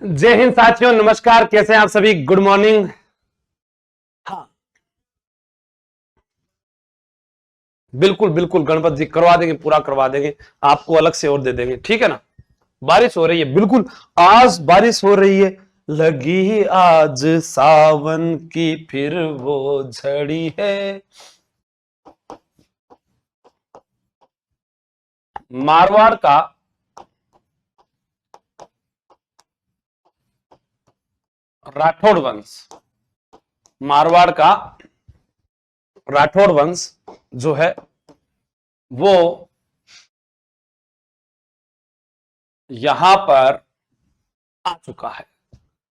जय हिंद साथियों, नमस्कार। कैसे हैं आप सभी? Good morning. हाँ, बिल्कुल बिल्कुल गणपत जी करवा देंगे, पूरा करवा देंगे। आपको अलग से और दे देंगे, ठीक है ना। बारिश हो रही है, बिल्कुल आज बारिश हो रही है। लगी आज सावन की फिर वो झड़ी है। मारवाड़ का राठौड़ वंश, मारवाड़ का राठौड़ वंश जो है वो यहां पर आ चुका है।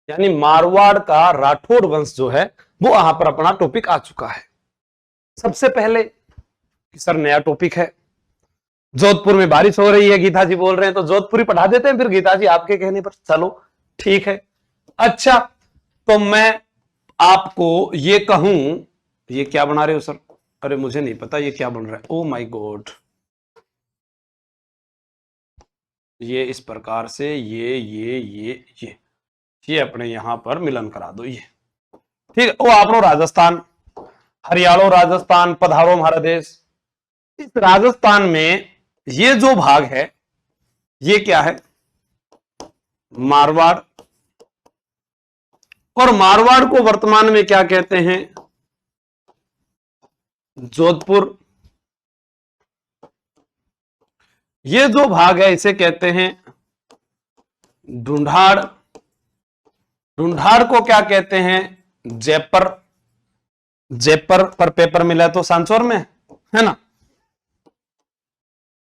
यानी मारवाड़ का राठौड़ वंश जो है वो यहां पर अपना टॉपिक आ चुका है। सबसे पहले कि सर नया टॉपिक है, जोधपुर में बारिश हो रही है, गीता जी बोल रहे हैं, तो जोधपुरी पढ़ा देते हैं फिर गीता जी आपके कहने पर। चलो ठीक है। अच्छा, तो मैं आपको ये कहूं, ये क्या बना रहे हो सर? अरे मुझे नहीं पता ये क्या बन रहा है। ओ माय गॉड, ये इस प्रकार से ये अपने यहां पर मिलन करा दो। ये ठीक है। ओ आप लोग राजस्थान, हरियाणा राजस्थान पधारो हमारा देश। इस राजस्थान में ये जो भाग है ये क्या है? मारवाड़। और मारवाड़ को वर्तमान में क्या कहते हैं? जोधपुर। ये जो भाग है इसे कहते हैं ढूंढाड़। ढूंढाड़ को क्या कहते हैं? जयपर। जयपर पर पेपर मिला तो सांचौर में है ना।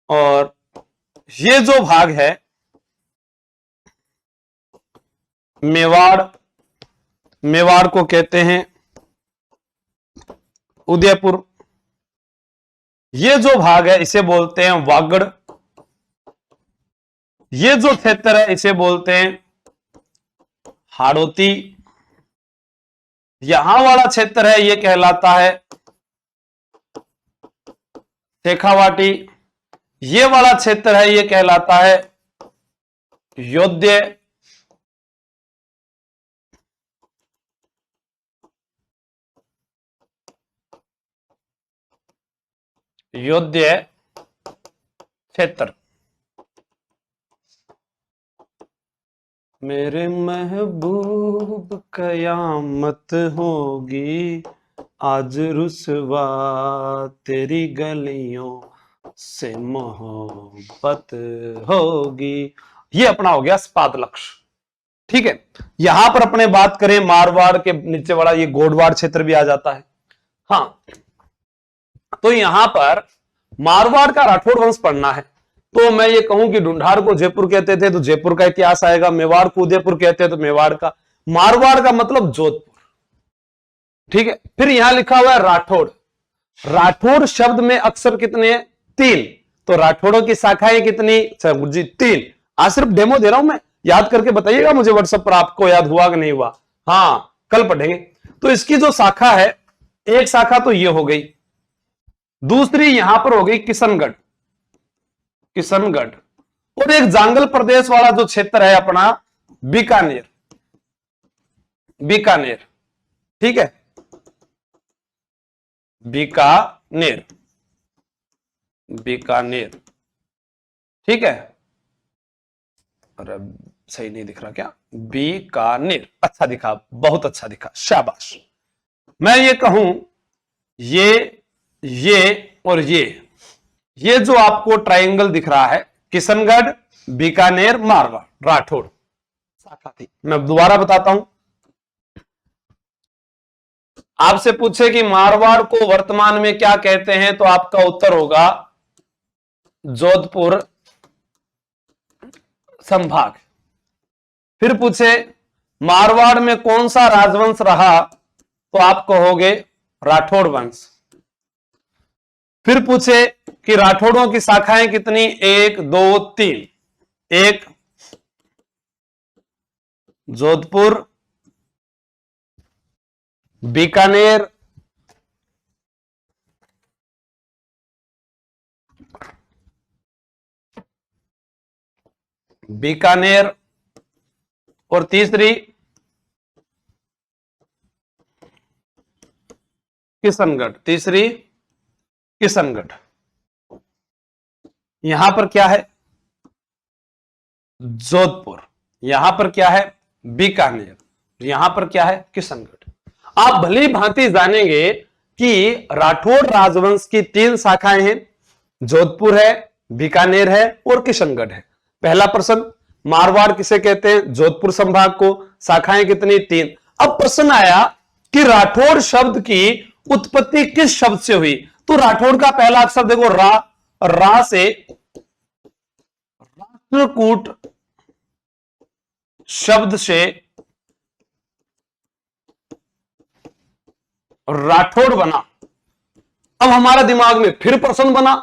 और ये जो भाग है मेवाड़, मेवाड़ को कहते हैं उदयपुर। ये जो भाग है इसे बोलते हैं वागड़। ये जो क्षेत्र है इसे बोलते हैं हाड़ौती। यहां वाला क्षेत्र है ये कहलाता है शेखावाटी। ये वाला क्षेत्र है ये कहलाता है योध्य। योध्य क्षेत्र। मेरे महबूब कयामत होगी, आज रुसवा तेरी गलियों से मोहब्बत होगी। ये अपना हो गया स्पाद लक्ष्य। ठीक है। यहां पर अपने बात करें मारवाड़ के नीचे वाला ये गोडवाड़ क्षेत्र भी आ जाता है। हाँ, तो यहां पर मारवाड़ का राठौड़ वंश पढ़ना है तो मैं ये कहूं कि ढूंढाड़ को जयपुर कहते थे तो जयपुर का इतिहास आएगा। मेवाड़ को उदयपुर कहते हैं तो मेवाड़ का। मारवाड़ का मतलब जोधपुर। ठीक है। फिर यहां लिखा हुआ है राठौड़। राठौड़ शब्द में अक्षर कितने हैं? 3। तो राठौड़ों की शाखाएं कितनी? गुरु जी 3। आज सिर्फ डेमो दे रहा हूं मैं, याद करके बताइएगा मुझे व्हाट्सएप पर आपको याद हुआ कि नहीं हुआ। हाँ, कल पढ़ेंगे। तो इसकी जो शाखा है, एक शाखा तो ये हो गई, दूसरी यहां पर हो गई किशनगढ़। किशनगढ़। और एक जांगल प्रदेश वाला जो क्षेत्र है अपना बीकानेर। बीकानेर। ठीक है, बीकानेर। बीकानेर। ठीक है। अरे सही नहीं दिख रहा क्या? बीकानेर। अच्छा दिखा, बहुत अच्छा दिखा, शाबाश। मैं ये कहूं ये ये और ये जो आपको ट्रायंगल दिख रहा है, किशनगढ़, बीकानेर, मारवाड़, राठौड़ शाखा थी। मैं दोबारा बताता हूं। आपसे पूछे कि मारवाड़ को वर्तमान में क्या कहते हैं तो आपका उत्तर होगा जोधपुर संभाग। फिर पूछे मारवाड़ में कौन सा राजवंश रहा तो आप कहोगे राठौड़ वंश। फिर पूछे कि राठौड़ों की शाखाएं कितनी? 1 2 3। एक जोधपुर, बीकानेर, बीकानेर और तीसरी किशनगढ़, तीसरी किशनगढ़। यहां पर क्या है? जोधपुर। यहां पर क्या है? बीकानेर। यहां पर क्या है? किशनगढ़। आप भली भांति जानेंगे कि राठौड़ राजवंश की 3 शाखाएं हैं, जोधपुर है, बीकानेर है और किशनगढ़ है। पहला प्रश्न, मारवाड़ किसे कहते हैं? जोधपुर संभाग को। शाखाएं कितनी? 3। अब प्रश्न आया कि राठौड़ शब्द की उत्पत्ति किस शब्द से हुई? तो राठौड़ का पहला अक्षर देखो, रा से राष्ट्रकूट शब्द से राठौड़ बना। अब हमारा दिमाग में फिर प्रश्न बना,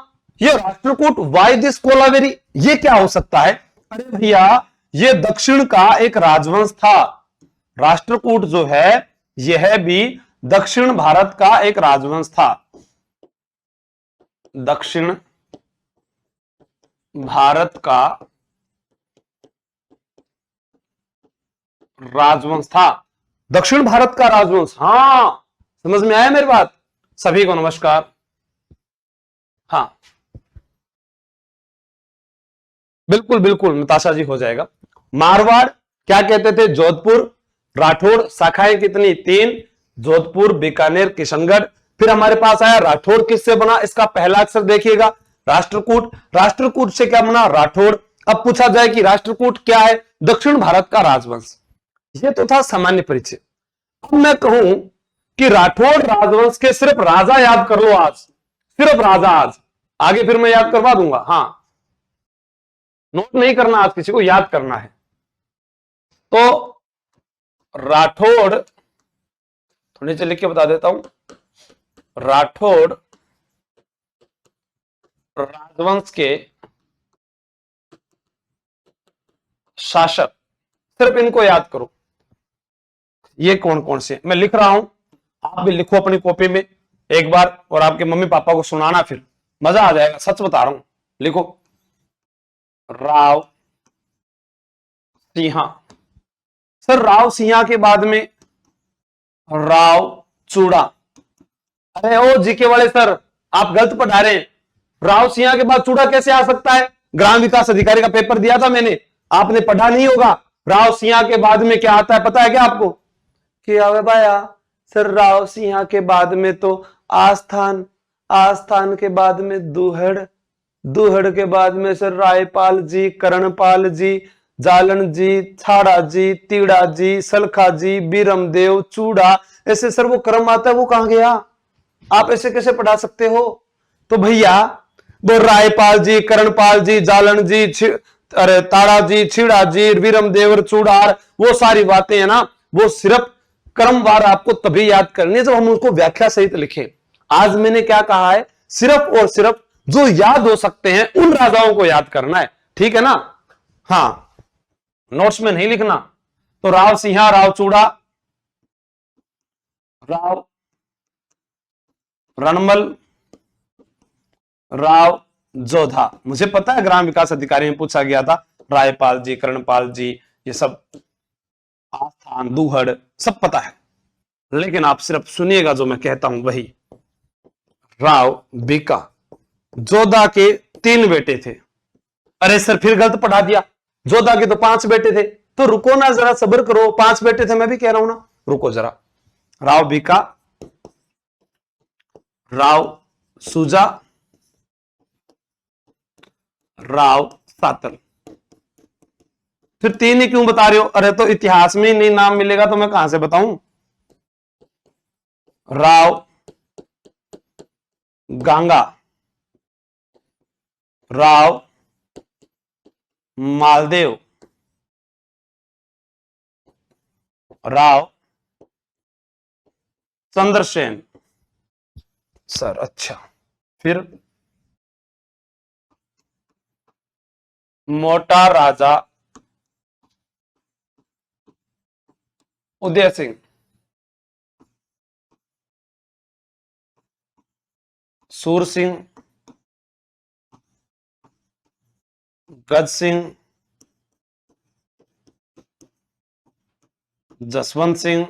ये राष्ट्रकूट, वाई दिस कोलावेरी, ये क्या हो सकता है? अरे भैया, ये दक्षिण का एक राजवंश था। राष्ट्रकूट जो है यह भी दक्षिण भारत का एक राजवंश था। दक्षिण भारत का राजवंश था। दक्षिण भारत का राजवंश, हां, समझ में आया मेरी बात? सभी को नमस्कार। हाँ, बिल्कुल बिल्कुल नताशा जी, हो जाएगा। मारवाड़ क्या कहते थे? जोधपुर। राठौड़ शाखाएं कितनी? 3। जोधपुर, बीकानेर, किशनगढ़। फिर हमारे पास आया राठौड़ किससे बना? इसका पहला अक्षर देखिएगा, राष्ट्रकूट। राष्ट्रकूट से क्या बना? राठौड़। अब पूछा जाए कि राष्ट्रकूट क्या है? दक्षिण भारत का राजवंश। ये तो था सामान्य परिचय। अब मैं कहूं कि राठौड़ राजवंश के सिर्फ राजा याद कर लो आज, सिर्फ राजा आज, आगे फिर मैं याद करवा दूंगा। हां, नोट नहीं करना, आज किसी को याद करना है। तो राठौड़, थोड़ी सी लिख के बता देता हूं, राठौड़ राजवंश के शासक, सिर्फ इनको याद करो। ये कौन कौन से मैं लिख रहा हूं, आप भी लिखो अपनी कॉपी में एक बार, और आपके मम्मी पापा को सुनाना, फिर मजा आ जाएगा, सच बता रहा हूं। लिखो, राव सिंहा। सर, राव सिंहा के बाद में राव चूड़ा। अरे ओ जीके वाले सर, आप गलत पढ़ा रहे हैं। राव सिंहा के बाद चूड़ा कैसे आ सकता है? ग्राम विकास अधिकारी का पेपर दिया था मैंने, आपने पढ़ा नहीं होगा। राव सिंहा के बाद में क्या आता है पता है क्या आपको? क्या है भाया? सर, राव सिंहा के बाद में तो आस्थान, आस्थान के बाद में दूहड़, दूहड़ के बाद में सर रायपाल जी, करणपाल जी, जालन जी, छाड़ा जी, तीड़ा जी, सलखा जी, बीरमदेव, चूड़ा, ऐसे सर वो क्रम आता है, वो कहां गया? आप ऐसे कैसे पढ़ा सकते हो? तो भैया, वो रायपाल जी, करणपाल जी, जालन जी, अरे ताड़ा जी, छीड़ा जी, वीरमदेव, चूड़ार, वो सारी बातें है ना, वो सिर्फ क्रमवार आपको तभी याद करनी है जब हम उसको व्याख्या सहित लिखें। आज मैंने क्या कहा है? सिर्फ और सिर्फ जो याद हो सकते हैं उन राजाओं को याद करना है, ठीक है ना? हाँ, नोट्स में नहीं लिखना। तो राव सिंहा, राव चूड़ा, राव रणमल, राव जोधा। मुझे पता है ग्राम विकास अधिकारी में पूछा गया था, रायपाल जी, करणपाल जी, ये सब आस्थान, दूहड़, सब पता है, लेकिन आप सिर्फ सुनिएगा जो मैं कहता हूं वही। राव बीका। जोधा के 3 बेटे थे। अरे सर, फिर गलत पढ़ा दिया, जोधा के तो 5 बेटे थे। तो रुको ना, जरा सब्र करो, 5 बेटे थे, मैं भी कह रहा हूं ना, रुको जरा। राव बीका, राव सुजा, राव सातल। फिर 3 ही क्यों बता रहे हो? अरे तो इतिहास में ही नहीं नाम मिलेगा तो मैं कहां से बताऊं? राव गांगा, राव मालदेव, राव चंद्रसेन। सर अच्छा, फिर मोटा राजा उदय सिंह, सूर सिंह, गज सिंह, जसवंत सिंह,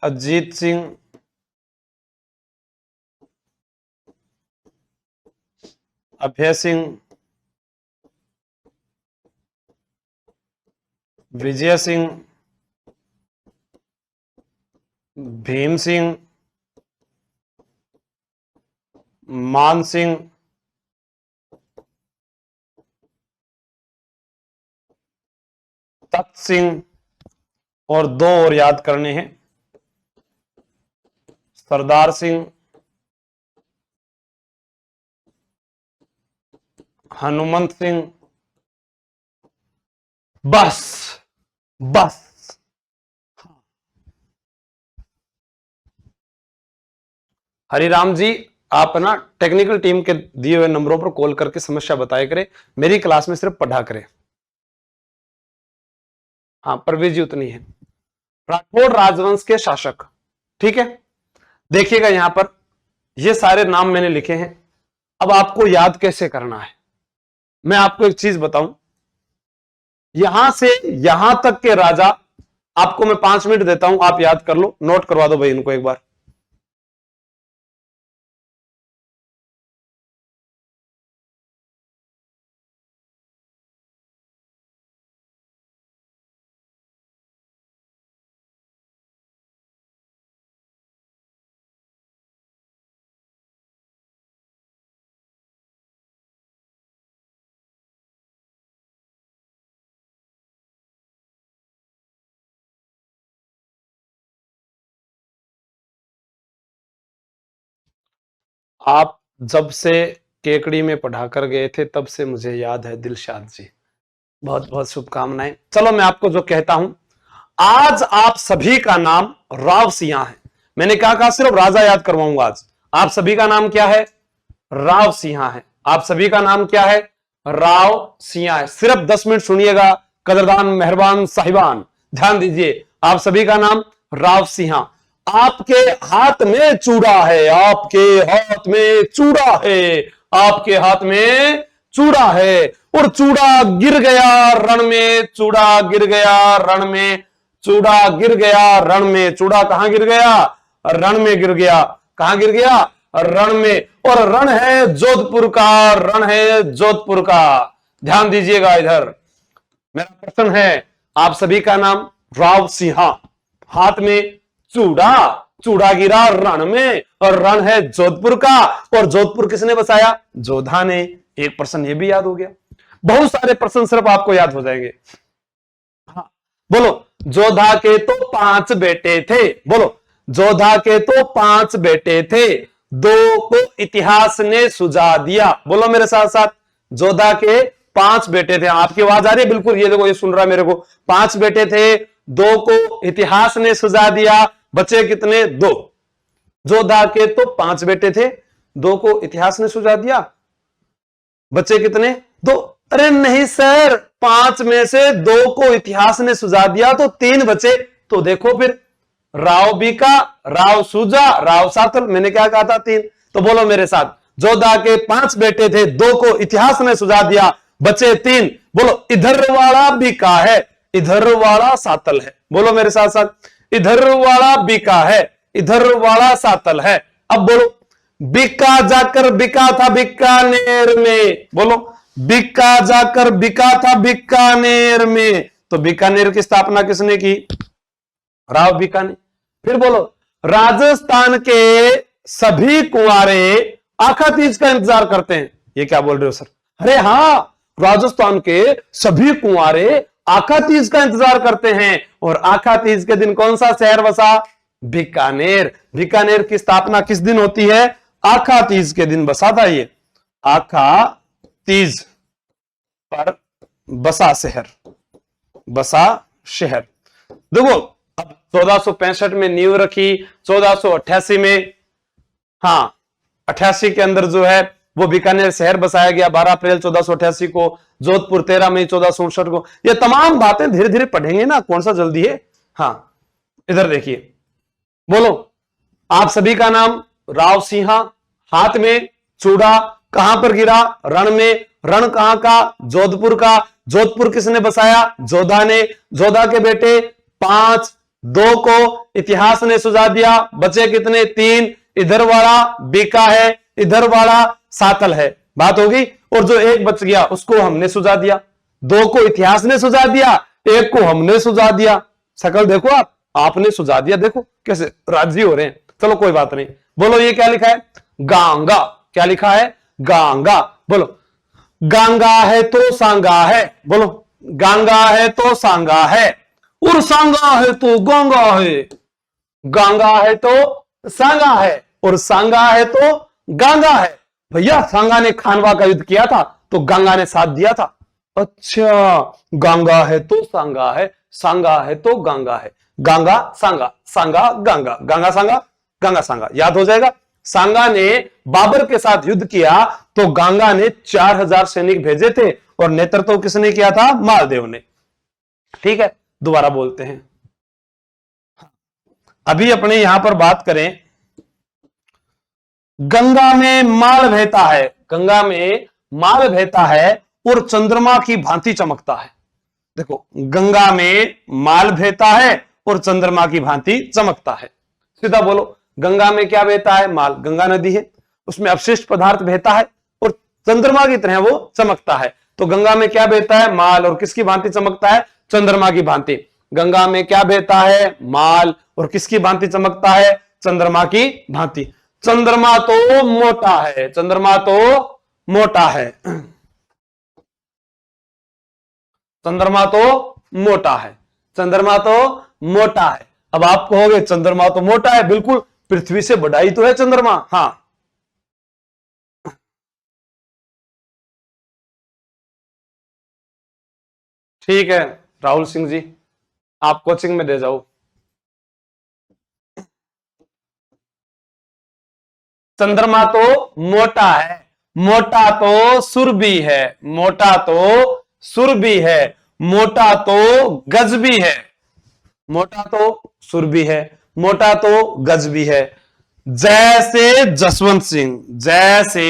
अजीत सिंह, अभय सिंह, विजय सिंह, भीम सिंह, मान सिंह, तख्त सिंह, और दो और याद करने हैं, सरदार सिंह, हनुमंत सिंह। बस बस हरिराम जी, आप ना टेक्निकल टीम के दिए हुए नंबरों पर कॉल करके समस्या बताया करें, मेरी क्लास में सिर्फ पढ़ा करें। हाँ, परवेज जी उतनी है। राठौड़ राजवंश के शासक, ठीक है। देखिएगा यहां पर ये सारे नाम मैंने लिखे हैं। अब आपको याद कैसे करना है, मैं आपको एक चीज बताऊं। यहां से यहां तक के राजा आपको मैं 5 मिनट देता हूं, आप याद कर लो, नोट करवा दो भाई इनको एक बार। आप जब से केकड़ी में पढ़ा कर गए थे तब से मुझे याद है दिलशाद जी, बहुत बहुत शुभकामनाएं। चलो मैं आपको जो कहता हूं, आज आप सभी का नाम राव सिंह है। मैंने क्या कहा, सिर्फ राजा याद करवाऊंगा आज। आप सभी का नाम क्या है, राव सिंह है। आप सभी का नाम क्या है, राव सिंह है। सिर्फ 10 मिनट सुनिएगा कदरदान मेहरबान साहिबान, ध्यान दीजिए। आप सभी का नाम राव सिंह। आपके हाथ में चूड़ा है, आपके हाथ में चूड़ा है, आपके हाथ में चूड़ा है, और चूड़ा गिर गया रण में, चूड़ा गिर गया रण में, चूड़ा गिर गया रण में। चूड़ा कहां गिर गया, रण में गिर गया। कहां गिर गया, रण में। और रण है जोधपुर का, रण है जोधपुर का। ध्यान दीजिएगा इधर, मेरा प्रश्न है, आप सभी का नाम राव सिंह, हाथ में चूड़ा, चूड़ा गिरा रण में, और रण है जोधपुर का। और जोधपुर किसने बसाया, जोधा ने। एक प्रश्न ये भी याद हो गया। बहुत सारे प्रश्न सिर्फ आपको याद हो जाएंगे। हाँ, बोलो, जोधा के तो 5 बेटे थे। बोलो, जोधा के तो 5 बेटे थे, 2 को इतिहास ने सुझा दिया। बोलो मेरे साथ साथ, जोधा के 5 बेटे थे। आपकी आवाज आ रही है बिल्कुल, ये देखो, ये सुन रहा है मेरे को। 5 बेटे थे, 2 को इतिहास ने सुझा दिया, बचे कितने, 2। जोधा के तो 5 बेटे थे, 2 को इतिहास ने सुझा दिया, बचे कितने, 2। अरे नहीं सर, 5 में से 2 को इतिहास ने सुझा दिया तो 3 बचे। तो देखो फिर, राव बीका, राव सूजा, राव सातल। मैंने क्या कहा था, 3। तो बोलो मेरे साथ, जोधा के 5 बेटे थे, 2 को इतिहास ने सुझा दिया, बचे 3। बोलो, इधर वाला बीका है, इधर वाला सातल है। बोलो मेरे साथ साथ, इधर वाला बीका है, इधर वाला सातल है। अब बोलो, बिका जाकर बिका था बीकानेर में। बोलो, बिका जाकर बिका था बीकानेर में। तो बीकानेर की स्थापना किसने की, राव बीका ने। फिर बोलो, राजस्थान के सभी कुंवारे आखा तीज का इंतजार करते हैं। ये क्या बोल रहे हो सर, अरे हां, राजस्थान के सभी कुंवारे आखा तीज का इंतजार करते हैं। और आखा तीज के दिन कौन सा शहर बसा, बीकानेर। बीकानेर की स्थापना किस दिन होती है, आखा तीज के दिन बसा था ये, आखा तीज पर बसा शहर, बसा शहर। देखो, अब 1465 में नींव रखी, 1488 में, हाँ 88 के अंदर जो है वो बीकानेर शहर बसाया गया 12 अप्रैल 1488 को, जोधपुर 13 मई 1467 को। ये तमाम बातें धीरे धीरे पढ़ेंगे ना, कौन सा जल्दी है। हाँ, इधर देखिए, बोलो, आप सभी का नाम राव सिंह, हाथ में चूड़ा, कहां पर गिरा, रण में, रण कहां का? जोधपुर का। जोधपुर किसने बसाया? जोधा ने। जोधा के बेटे 5, 2 को इतिहास ने सुझा दिया, बचे कितने? 3। इधर वाला बीका है, इधर वाला सातल है, बात होगी। और जो एक बच गया उसको हमने सुझा दिया। 2 को इतिहास ने सुझा दिया, 1 को हमने सुझा दिया। शकल देखो आपने सुझा दिया, देखो कैसे राजी हो रहे हैं। चलो कोई बात नहीं। बोलो ये क्या लिखा है? गांगा। क्या लिखा है? गांगा। बोलो गांगा है तो सांगा है। बोलो गांगा है तो सांगा है, और सांगा है तो गंगा है। गांगा है तो सांगा है, और सांगा है तो गंगा है। भैया सांगा ने खानवा का युद्ध किया था तो गंगा ने साथ दिया था। अच्छा, गंगा है तो सांगा है, सांगा है तो गंगा है। गंगा सांगा, सांगा गंगा, गंगा सांगा, गंगा सांगा, याद हो जाएगा। सांगा ने बाबर के साथ युद्ध किया तो गंगा ने 4000 सैनिक भेजे थे, और नेतृत्व किसने किया था? मालदेव ने। ठीक है, दोबारा बोलते हैं। अभी अपने यहां पर बात करें, गंगा में माल बहता है, गंगा में माल बहता है और चंद्रमा की भांति चमकता है। देखो गंगा में माल बहता है और चंद्रमा की भांति चमकता है। सीधा बोलो, गंगा में क्या बहता है? माल। गंगा नदी है, उसमें अवशिष्ट पदार्थ बहता है और चंद्रमा की तरह वो चमकता है। तो गंगा में क्या बहता है? माल। और किसकी भांति चमकता है? चंद्रमा की भांति। गंगा में क्या बहता है? माल। और किसकी भांति चमकता है? चंद्रमा की भांति। चंद्रमा तो मोटा है, चंद्रमा तो मोटा है, चंद्रमा तो मोटा है, चंद्रमा तो मोटा है। अब आप कहोगे चंद्रमा तो मोटा है, बिल्कुल, पृथ्वी से बड़ा ही तो है चंद्रमा। हां, ठीक है राहुल सिंह जी, आप कोचिंग में दे जाओ। चंद्रमा तो मोटा है, मोटा तो सुरभि है, मोटा तो सुरभि है, मोटा तो गज भी है। मोटा तो सुरभि है, मोटा तो गज भी है। जैसे जसवंत सिंह, जैसे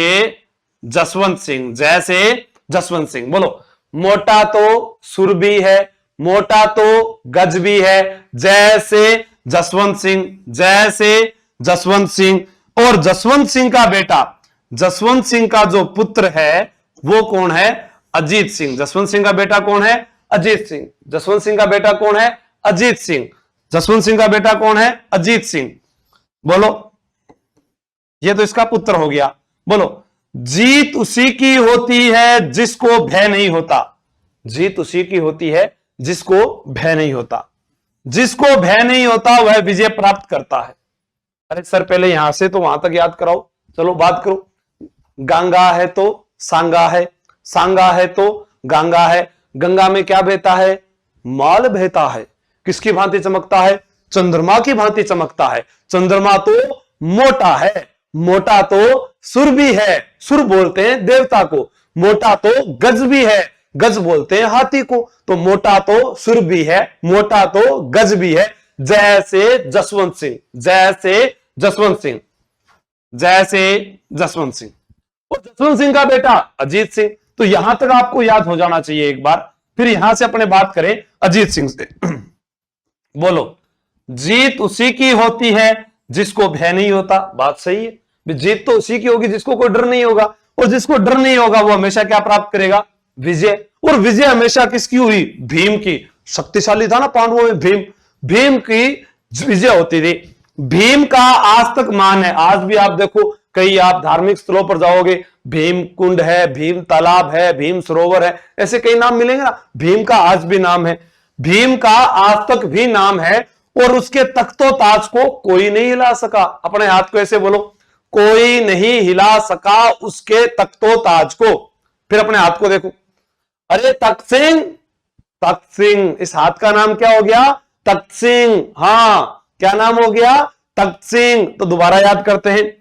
जसवंत सिंह, जैसे जसवंत सिंह। बोलो मोटा तो सुर भी है, मोटा तो गज भी है, जैसे जसवंत सिंह, जैसे जसवंत सिंह। और जसवंत सिंह का बेटा, जसवंत सिंह का जो पुत्र है वो कौन है? अजीत सिंह। जसवंत सिंह का बेटा कौन है? अजीत सिंह। जसवंत सिंह का बेटा कौन है? अजीत सिंह। जसवंत सिंह का बेटा कौन है? अजीत सिंह। बोलो, ये तो इसका पुत्र हो गया। बोलो, जीत उसी की होती है जिसको भय नहीं होता। जीत उसी की होती है जिसको भय नहीं होता। जिसको भय नहीं होता वह विजय प्राप्त करता है। अरे सर पहले यहां से तो वहां तक याद कराओ। चलो बात करो। गंगा है तो सांगा है, सांगा है तो गंगा है। गंगा में क्या बहता है? माल बहता है। किसकी भांति चमकता है? चंद्रमा की भांति चमकता है। चंद्रमा तो मोटा है, मोटा तो सुर भी है, सुर बोलते हैं देवता को। मोटा तो गज भी है, गज बोलते हैं हाथी को। तो मोटा तो सुर भी है, मोटा तो गज भी है। जैसे जसवंत सिंह, जैसे जसवंत सिंह, जैसे जसवंत सिंह। और जसवंत सिंह का बेटा अजीत सिंह। तो यहां तक आपको याद हो जाना चाहिए एक बार। फिर यहां से अपने बात करें अजीत सिंह से। बोलो, जीत उसी की होती है जिसको भय नहीं होता। बात सही है, जीत तो उसी की होगी जिसको कोई डर नहीं होगा। और जिसको डर नहीं होगा वो हमेशा क्या प्राप्त करेगा? विजय। और विजय हमेशा किसकी हुई? भीम की। शक्तिशाली था ना पांडवों में भीम, भीम की विजय होती थी। भीम का आज तक मान है। आज भी आप देखो, कई आप धार्मिक स्थलों पर जाओगे, भीम कुंड है, भीम तालाब है, भीम सरोवर है, ऐसे कई नाम मिलेंगे ना। भीम का आज भी नाम है, भीम का आज तक भी नाम है। और उसके तख्तो ताज को कोई नहीं हिला सका। अपने हाथ को ऐसे बोलो, कोई नहीं हिला सका उसके तख्तो ताज को। फिर अपने हाथ को देखो, अरे तख्त सिंह, तख्त सिंह, इस हाथ का नाम क्या हो गया? तख्त सिंह। हां, क्या नाम हो गया? तख्त सिंह। तो दोबारा याद करते हैं।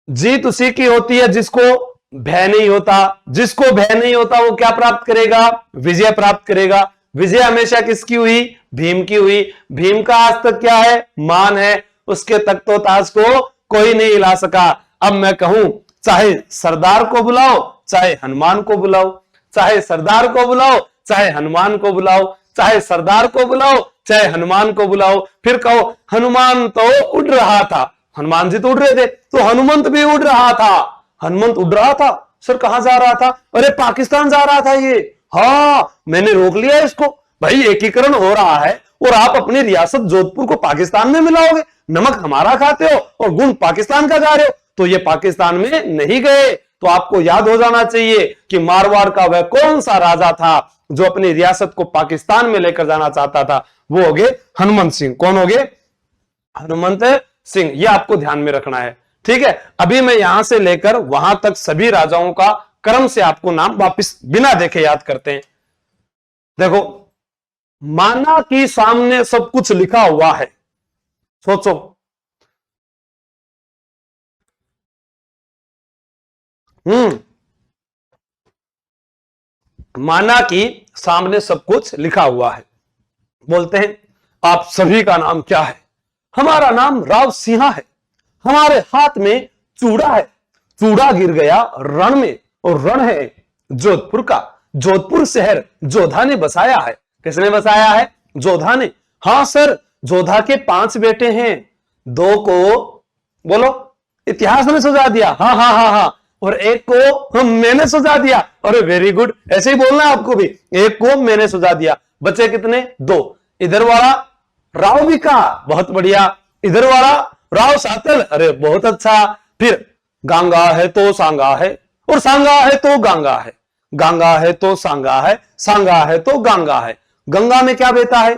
जीत उसी की होती है जिसको भय नहीं होता। जिसको भय नहीं होता वो क्या प्राप्त करेगा? विजय प्राप्त करेगा। विजय हमेशा किसकी हुई? भीम की हुई। भीम का आज तक क्या है? मान है। उसके तख्तो ताज को कोई नहीं हिला सका। अब मैं कहूं, चाहे सरदार को बुलाओ, चाहे हनुमान को बुलाओ, चाहे सरदार को बुलाओ, चाहे हनुमान को बुलाओ, चाहे सरदार को बुलाओ, चाहे हनुमान को बुलाओ। फिर कहो हनुमान तो उड़ रहा था, हनुमान जी तो उड़ रहे थे, तो हनुमंत भी उड़ रहा था। हनुमंत उड़ रहा था, सर कहां जा रहा था? अरे पाकिस्तान जा रहा था ये। हाँ मैंने रोक लिया इसको, भाई एकीकरण हो रहा है और आप अपनी रियासत जोधपुर को पाकिस्तान में मिलाओगे, नमक हमारा खाते हो और गुण पाकिस्तान का जा रहे हो, तो ये पाकिस्तान में नहीं गए। तो आपको याद हो जाना चाहिए कि मारवाड़ का वह कौन सा राजा था जो अपनी रियासत को पाकिस्तान में लेकर जाना चाहता था, वो हो गए हनुमंत सिंह। कौन हो गए? हनुमंत सिंह। ये आपको ध्यान में रखना है, ठीक है। अभी मैं यहां से लेकर वहां तक सभी राजाओं का क्रम से आपको नाम वापिस बिना देखे याद करते हैं। देखो, माना कि सामने सब कुछ लिखा हुआ है, सोचो, माना कि सामने सब कुछ लिखा हुआ है। बोलते हैं आप सभी का नाम क्या है? हमारा नाम राव सिंहा है, हमारे हाथ में चूड़ा है, चूड़ा गिर गया रण में और रण है जोधपुर का, जोधपुर शहर जोधा ने बसाया है। किसने बसाया है? जोधा ने। हाँ सर, जोधा के 5 बेटे हैं, 2 को बोलो इतिहास में सुझा दिया, हाँ हाँ हाँ हाँ, और एक को मैंने सुझा दिया। अरे वेरी गुड, ऐसे ही बोलना आपको भी, एक को मैंने सुझा दिया। बचे कितने? 2। इधर वाला राव भी का, बहुत बढ़िया। इधर वाला राव सातल, अरे बहुत अच्छा। फिर गांगा है तो सांगा है, और सांगा है तो गांगा है, गांगा है तो सांगा है, सांगा है तो गांगा है। गंगा में क्या बहता है?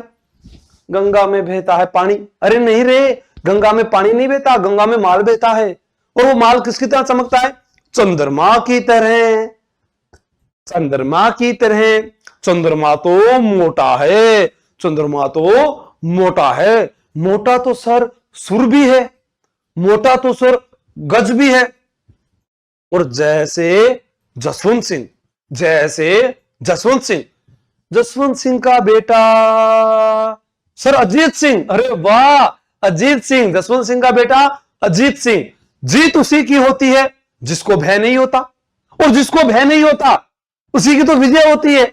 गंगा में बहता है पानी। अरे नहीं रे, गंगा में पानी नहीं बहता, गंगा में माल बहता है। और वो माल किसकी तरह चमकता है? चंद्रमा की तरह, चंद्रमा की तरह। चंद्रमा तो मोटा है, चंद्रमा तो मोटा है। मोटा तो सर सुर भी है, मोटा तो सर गज भी है। और जैसे जसवंत सिंह, जैसे जसवंत सिंह, जसवंत सिंह का बेटा सर अजीत सिंह। अरे वाह, अजीत सिंह, जसवंत सिंह का बेटा अजीत सिंह। जीत उसी की होती है जिसको भय नहीं होता, और जिसको भय नहीं होता उसी की तो विजय होती है।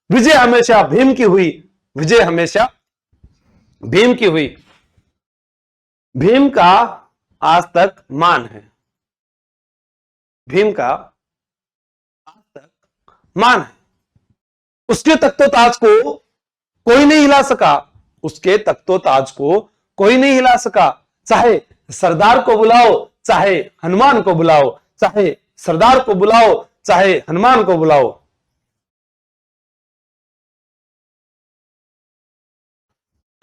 विजय हमेशा भीम की हुई, विजय हमेशा भीम की हुई। भीम का आज तक मान है, भीम का आज तक मान है। उसके तख्तो ताज को कोई नहीं हिला सका, उसके तख्तो ताज को कोई नहीं हिला सका। चाहे सरदार को बुलाओ, चाहे हनुमान को बुलाओ, चाहे सरदार को बुलाओ, चाहे हनुमान को बुलाओ।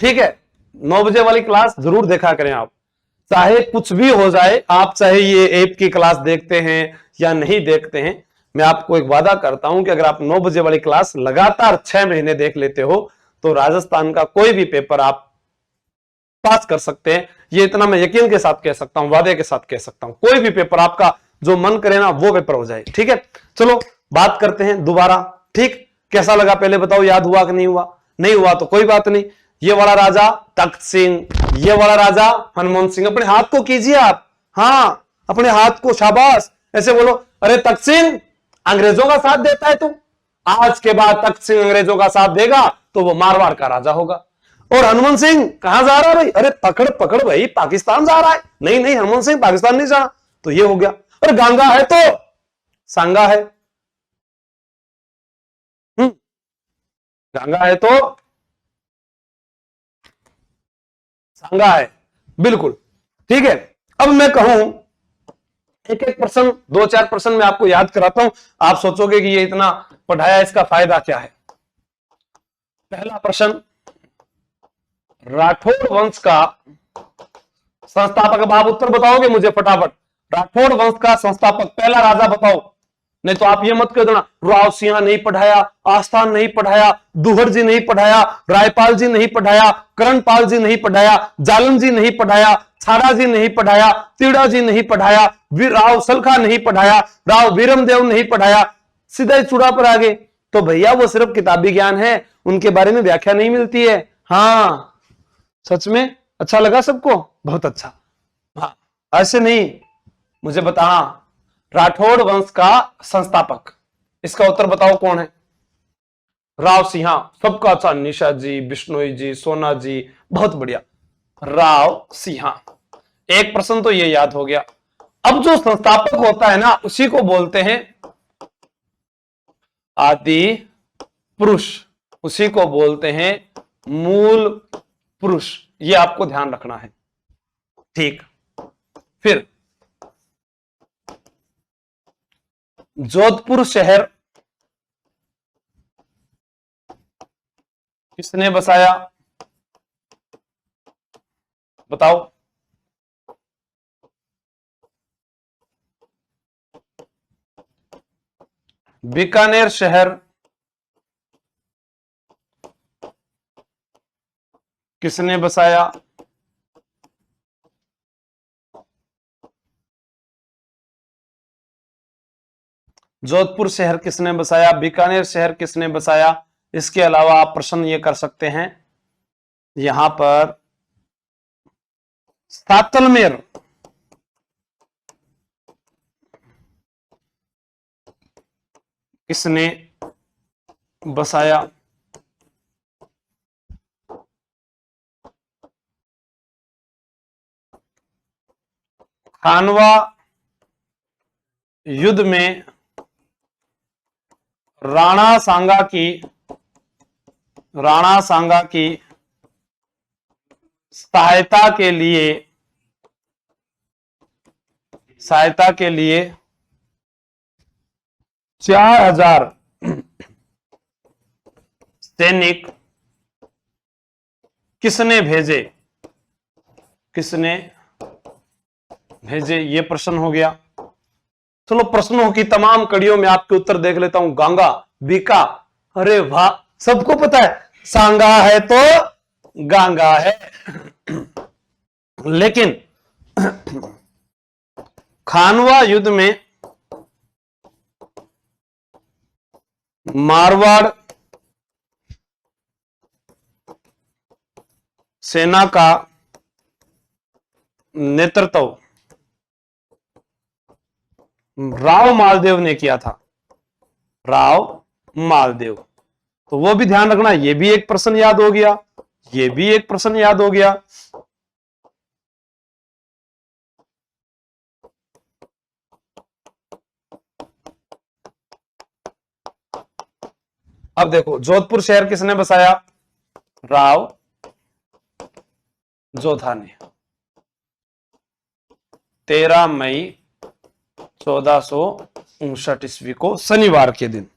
ठीक है, 9 बजे वाली क्लास जरूर देखा करें आप, चाहे कुछ भी हो जाए। आप चाहे ये ऐप की क्लास देखते हैं या नहीं देखते हैं, मैं आपको एक वादा करता हूं कि अगर आप 9 बजे वाली क्लास लगातार 6 महीने देख लेते हो तो राजस्थान का कोई भी पेपर आप पास कर सकते हैं। ये इतना मैं यकीन के साथ कह सकता हूं, वादे के साथ कह सकता हूं, कोई भी पेपर आपका जो मन करे ना वो पेपर हो जाए। ठीक है, चलो बात करते हैं दोबारा। ठीक, कैसा लगा पहले बताओ, याद हुआ कि नहीं हुआ? नहीं हुआ तो कोई बात नहीं। ये वाला राजा तख्त सिंह, ये वाला राजा हनुमंत सिंह। अपने हाथ को कीजिए आप, हाँ अपने हाथ को, शाबाश, ऐसे बोलो। अरे तख्त सिंह अंग्रेजों का साथ देता है तू, आज के बाद तख्त सिंह अंग्रेजों का साथ देगा तो वो मारवाड़ का राजा होगा। और हनुमंत सिंह कहां जा रहा है भाई? अरे पकड़ पकड़ भाई, पाकिस्तान जा रहा है। नहीं नहीं, हनुमंत सिंह पाकिस्तान नहीं जाना। तो ये हो गया। और गंगा है तो सांगा है, गंगा है तो सांगा है, बिल्कुल ठीक है। अब मैं कहूं एक एक प्रश्न, 2-4 प्रश्न मैं आपको याद कराता हूं, आप सोचोगे कि ये इतना पढ़ाया इसका फायदा क्या है। पहला प्रश्न, राठौड़ वंश का संस्थापक। अब आप उत्तर बताओगे मुझे फटाफट, राठौड़ वंश का संस्थापक पहला राजा बताओ। नहीं तो आप ये मत कह देना राव सिंह नहीं पढ़ाया, आस्थान नहीं पढ़ाया, दुहर जी नहीं पढ़ाया, रायपाल जी नहीं पढ़ाया, करणपाल जी नहीं पढ़ाया, जालन जी नहीं पढ़ाया, छाड़ा जी नहीं पढ़ाया, तीड़ा जी नहीं पढ़ाया, राव सलखा नहीं पढ़ाया, राव वीरमदेव नहीं पढ़ाया, सीधा ही चूड़ा पर आ गए। तो भैया वो सिर्फ किताबी ज्ञान है, उनके बारे में व्याख्या नहीं मिलती है। हाँ सच में अच्छा लगा सबको, बहुत अच्छा। हाँ ऐसे नहीं, मुझे बता, राठौड़ वंश का संस्थापक। इसका उत्तर बताओ कौन है? राव सिंहा। सबका अच्छा, निशा जी, बिश्नोई जी, सोना जी, बहुत बढ़िया, राव सिंहा। एक प्रश्न तो ये याद हो गया। अब जो संस्थापक होता है ना, उसी को बोलते हैं आदि पुरुष, उसी को बोलते हैं मूल पुरुष। ये आपको ध्यान रखना है। ठीक, फिर जोधपुर शहर किसने बसाया? बताओ। बीकानेर शहर किसने बसाया? जोधपुर शहर किसने बसाया? बीकानेर शहर किसने बसाया? इसके अलावा आप प्रश्न ये कर सकते हैं यहां पर, सातलमेर किसने बसाया? खानवा युद्ध में राणा सांगा की सहायता के लिए 4000 सैनिक किसने भेजे? किसने भेजे, ये प्रश्न हो गया। चलो प्रश्नों की तमाम कड़ियों में आपके उत्तर देख लेता हूं। गंगा, बीका, अरे वाह, सबको पता है, सांगा है तो गंगा है। लेकिन खानवा युद्ध में मारवाड़ सेना का नेतृत्व राव मालदेव ने किया था। राव मालदेव, तो वो भी ध्यान रखना। ये भी एक प्रश्न याद हो गया, ये भी एक प्रश्न याद हो गया। अब देखो, जोधपुर शहर किसने बसाया? राव जोधा ने, 13 मई 1459 ईस्वी को, शनिवार के दिन।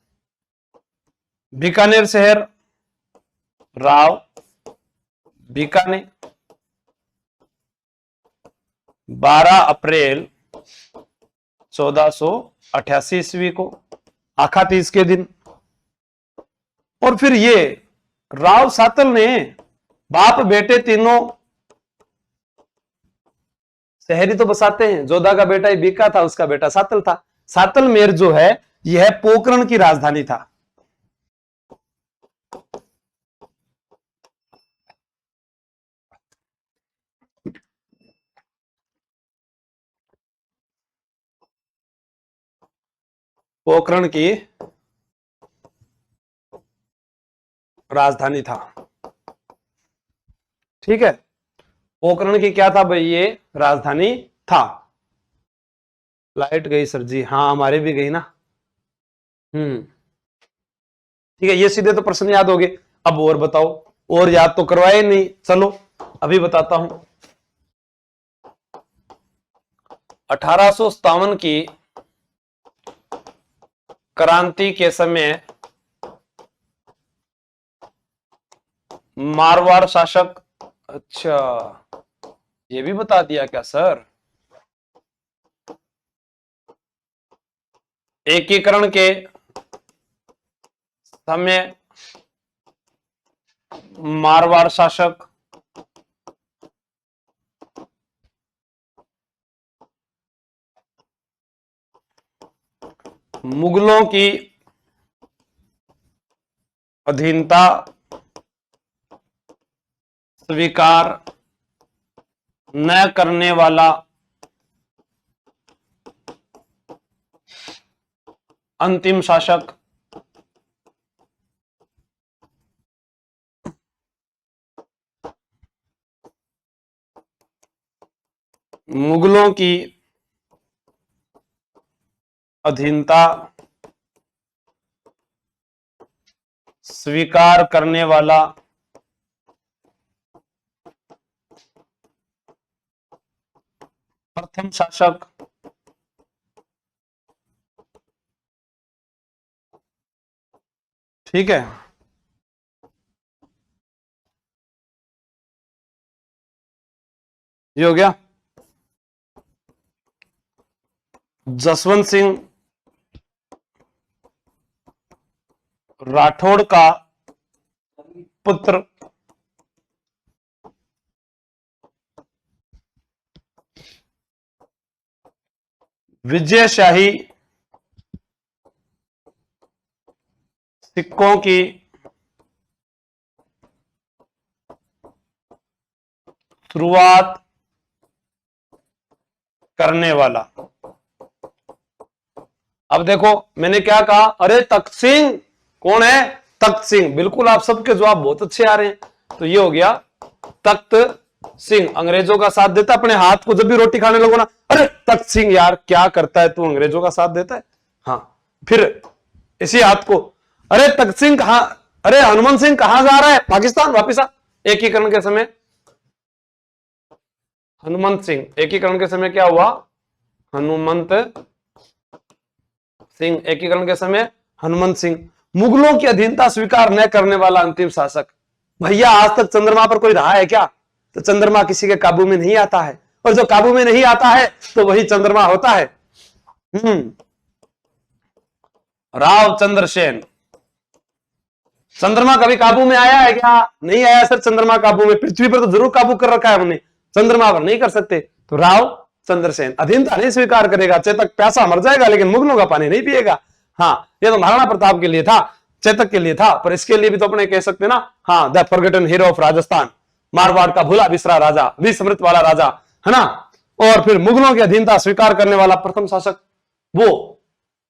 बीकानेर शहर राव बीकानेर, 12 अप्रैल 1488 ईस्वी को, आखा तीज के दिन। और फिर ये राव सातल ने बाप बेटे तीनों शहरी तो बसाते हैं। जोधा का बेटा ही बीका था, उसका बेटा सातल था। सातलमेर जो है, यह पोकरण की राजधानी था। पोकरण की राजधानी था। ठीक है, पोकरण की क्या था भाई? ये राजधानी था। लाइट गई सर जी? हाँ, हमारे भी गई ना। ठीक है, ये सीधे तो प्रश्न याद हो गए। अब और बताओ, और याद तो करवाए नहीं, चलो अभी बताता हूं। 1857 की क्रांति के समय मारवाड़ शासक, अच्छा ये भी बता दिया क्या सर? एकीकरण के समय मारवाड़ शासक मुगलों की अधीनता स्वीकार न करने वाला अंतिम शासक। मुगलों की अधीनता स्वीकार करने वाला प्रथम शासक। ठीक है, ये हो गया। जसवंत सिंह राठौड़ का पुत्र विजयशाही सिक्कों की शुरुआत करने वाला। अब देखो मैंने क्या कहा, अरे तख्त सिंह कौन है? तख्त सिंह, बिल्कुल आप सबके जवाब बहुत अच्छे आ रहे हैं। तो ये हो गया तख्त सिंह, अंग्रेजों का साथ देता। अपने हाथ को जब भी रोटी खाने लगो ना, अरे तख्त सिंह यार क्या करता है तू, अंग्रेजों का साथ देता है। हाँ, फिर इसी हाथ को, अरे तख्त सिंह कहां, अरे हनुमान सिंह कहां जा रहा है? पाकिस्तान वापिस आ। एकीकरण के समय हनुमंत सिंह, एकीकरण के समय क्या हुआ? हनुमंत सिंह, एकीकरण के समय हनुमंत सिंह। मुगलों की अधीनता स्वीकार न करने वाला अंतिम शासक। भैया आज तक चंद्रमा पर कोई रहा है क्या? तो चंद्रमा किसी के काबू में नहीं आता है, और जो काबू में नहीं आता है तो वही चंद्रमा होता है। राव चंद्रसेन। चंद्रमा कभी काबू में आया है क्या? नहीं आया सर चंद्रमा काबू में। पृथ्वी पर तो जरूर काबू कर रखा है हमने, चंद्रमा पर नहीं कर सकते। तो राव चंद्रसेन अधीनता नहीं स्वीकार करेगा। चेतक प्यासा मर जाएगा लेकिन मुगलों का पानी नहीं पिएगा। हाँ, ये तो महाराणा प्रताप के लिए था, चेतक के लिए था, पर इसके लिए भी तो अपने कह सकते ना, हाँ, the forgotten hero of Rajasthan, Marwar का भूला बिसरा राजा, विस्मृत वाला राजा, है ना। और फिर मुगलों की अधीनता स्वीकार करने वाला प्रथम शासक, वो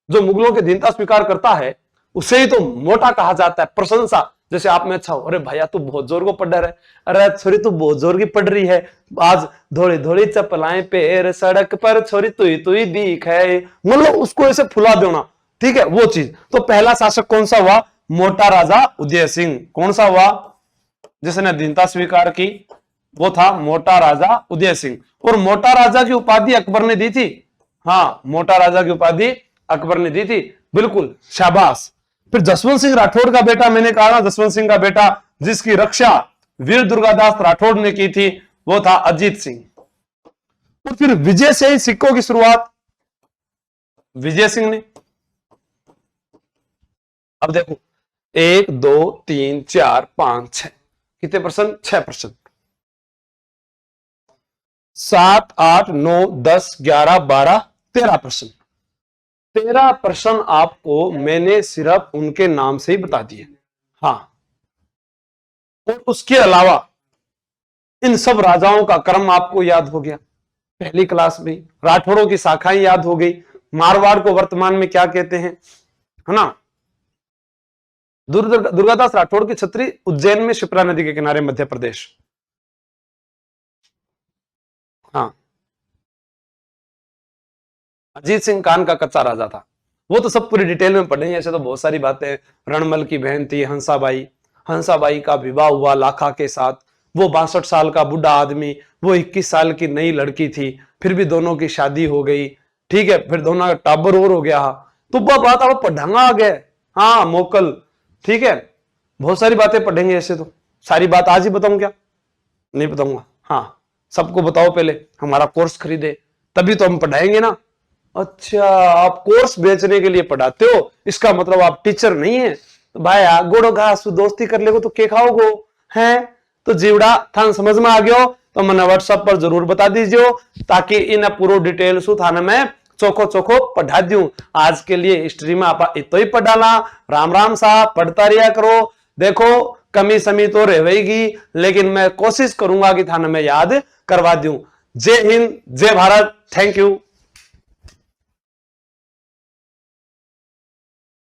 जो मुगलों की अधीनता स्वीकार करता है उसे ही तो मोटा कहा जाता है। प्रशंसा, जैसे आप में अच्छा हो, अरे भैया तू बहुत जोर को पढ़ रहा है, अरे छोरी तू बहुत जोर की पढ़ रही है, आज धोड़ी धोड़ी चपलाएं पैर सड़क पर छोरी तुई तुई दिख है, मतलब उसको ऐसे फुला देना। ठीक है, वो चीज। तो पहला शासक कौन सा हुआ? मोटा राजा उदय सिंह। कौन सा हुआ जिसने अधीनता स्वीकार की? वो था मोटा राजा उदय सिंह। और मोटा राजा की उपाधि अकबर ने दी थी। हाँ, मोटा राजा की उपाधि अकबर ने दी थी, बिल्कुल, शाबाश। फिर जसवंत सिंह राठौड़ का बेटा, मैंने कहा ना जसवंत सिंह का बेटा जिसकी रक्षा वीर दुर्गादास राठौड़ ने की थी, वो था अजीत सिंह। और फिर विजय से ही सिक्कों की शुरुआत विजय सिंह ने। अब देखो 1 2 3 4 5 6, कितने परसेंट? 6%। 7 8 9 10 11 12 13%। 13% आपको मैंने सिर्फ उनके नाम से ही बता दिए। हाँ, और उसके अलावा इन सब राजाओं का क्रम आपको याद हो गया पहली क्लास में। राठौड़ों की शाखाएं याद हो गई। मारवाड़ को वर्तमान में क्या कहते हैं, है ना। दुर्गादास राठौड़ की छत्री उज्जैन में, शिप्रा नदी के किनारे, मध्य प्रदेश। हाँ, अजीत सिंह कान का कच्चा राजा था। वो तो सब पूरी डिटेल में पढ़ेंगे, ऐसे तो बहुत सारी बातें। रणमल की बहन थी हंसाबाई, हंसाबाई का विवाह हुआ लाखा के साथ। वो 62 साल का बुढ़ा आदमी, वो 21 साल की नई लड़की थी, फिर भी दोनों की शादी हो गई। ठीक है, फिर दोनों का टाबर और हो गया। तो वो बात आप पढ़ांगा आ गए। हाँ, मोकल। ठीक है, बहुत सारी बातें पढ़ेंगे ऐसे तो। सारी बात आज ही बताऊं क्या? नहीं बताऊंगा। हाँ, सबको बताओ पहले हमारा कोर्स खरीदे, तभी तो हम पढ़ाएंगे ना। अच्छा, आप कोर्स बेचने के लिए पढ़ाते हो, इसका मतलब आप टीचर नहीं है। तो भाई गोड़ो घास दोस्ती कर लेगो तो के खाओगो है। तो जीवड़ा थान समझ में आ गयो तो मैंने व्हाट्सएप पर जरूर बता दीजिए, ताकि इन पूरा डिटेल सु थाने में चोखो चोखो पढ़ा दूं। आज के लिए हिस्ट्री में आप इतो ही पढ़ाना। राम राम साहब, पढ़ता रिया करो। देखो कमी समी तो रहेगी, लेकिन मैं कोशिश करूंगा कि थाने में याद करवा दूं। जय हिंद, जय भारत, थैंक यू।